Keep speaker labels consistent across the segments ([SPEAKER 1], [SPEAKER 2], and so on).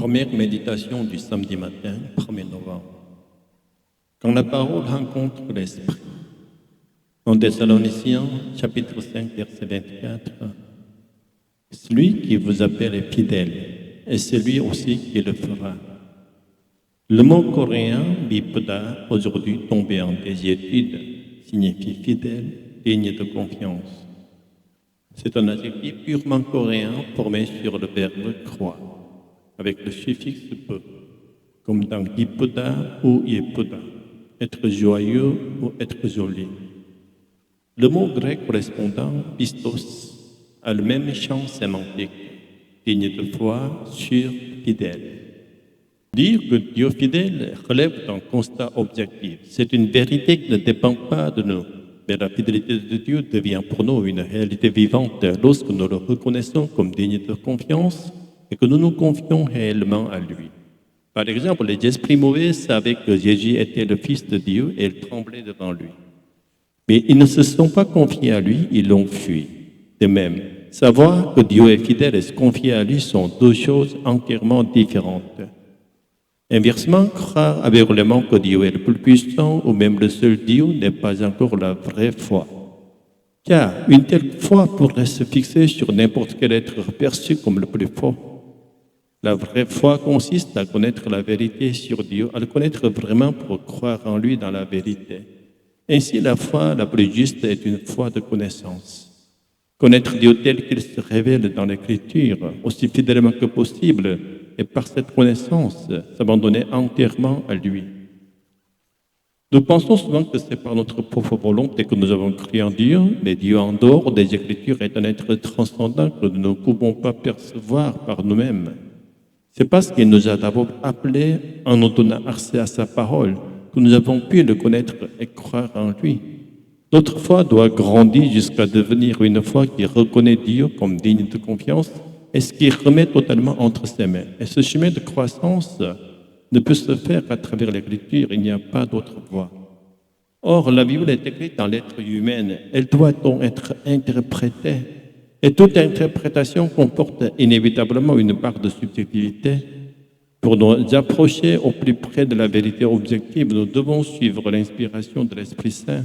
[SPEAKER 1] Première méditation du samedi matin, 1er novembre. Quand la parole rencontre l'esprit. En Thessaloniciens, chapitre 5, verset 24. Celui qui vous appelle est fidèle, et celui aussi qui le fera. Le mot coréen bipoda, aujourd'hui tombé en désuétude, signifie fidèle, digne de confiance. C'est un adjectif purement coréen formé sur le verbe croire, avec le suffixe peu, comme dans bipoda ou yepoda, être joyeux ou être joli. Le mot grec correspondant, pistos, a le même champ sémantique, digne de foi, sûr, fidèle. Dire que Dieu fidèle relève d'un constat objectif. C'est une vérité qui ne dépend pas de nous. Mais la fidélité de Dieu devient pour nous une réalité vivante lorsque nous le reconnaissons comme digne de confiance et que nous nous confions réellement à lui. Par exemple, les esprits mauvais savaient que Jésus était le Fils de Dieu et ils tremblaient devant lui. Mais ils ne se sont pas confiés à lui, ils l'ont fui. De même, savoir que Dieu est fidèle et se confier à lui sont deux choses entièrement différentes. Inversement, croire aveuglément que Dieu est le plus puissant ou même le seul Dieu n'est pas encore la vraie foi. Car une telle foi pourrait se fixer sur n'importe quel être perçu comme le plus fort. La vraie foi consiste à connaître la vérité sur Dieu, à le connaître vraiment pour croire en lui dans la vérité. Ainsi, la foi la plus juste est une foi de connaissance. Connaître Dieu tel qu'il se révèle dans l'Écriture, aussi fidèlement que possible, et par cette connaissance, s'abandonner entièrement à lui. Nous pensons souvent que c'est par notre propre volonté que nous avons cru en Dieu, mais Dieu en dehors des Écritures est un être transcendant que nous ne pouvons pas percevoir par nous-mêmes. C'est parce qu'il nous a d'abord appelés en nous donnant accès à sa parole que nous avons pu le connaître et croire en lui. Notre foi doit grandir jusqu'à devenir une foi qui reconnaît Dieu comme digne de confiance et ce qui remet totalement entre ses mains. Et ce chemin de croissance ne peut se faire qu'à travers l'Écriture, il n'y a pas d'autre voie. Or, la Bible est écrite en lettres humaines, elle doit donc être interprétée. Et toute interprétation comporte inévitablement une part de subjectivité. Pour nous approcher au plus près de la vérité objective, nous devons suivre l'inspiration de l'Esprit Saint.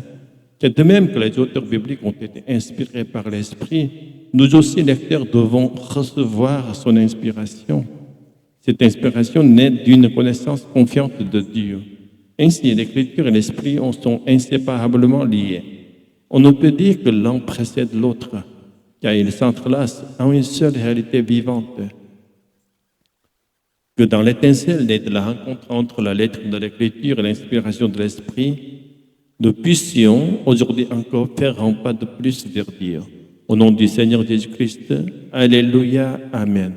[SPEAKER 1] C'est de même que les auteurs bibliques ont été inspirés par l'Esprit, nous aussi, lecteurs, devons recevoir son inspiration. Cette inspiration naît d'une connaissance confiante de Dieu. Ainsi, l'Écriture et l'Esprit sont inséparablement liés. On ne peut dire que l'un précède l'autre, car ils s'entrelacent en une seule réalité vivante. Que dans l'étincelle de la rencontre entre la lettre de l'Écriture et l'inspiration de l'Esprit, nous puissions aujourd'hui encore faire un pas de plus vers Dieu. Au nom du Seigneur Jésus-Christ, Alléluia, Amen.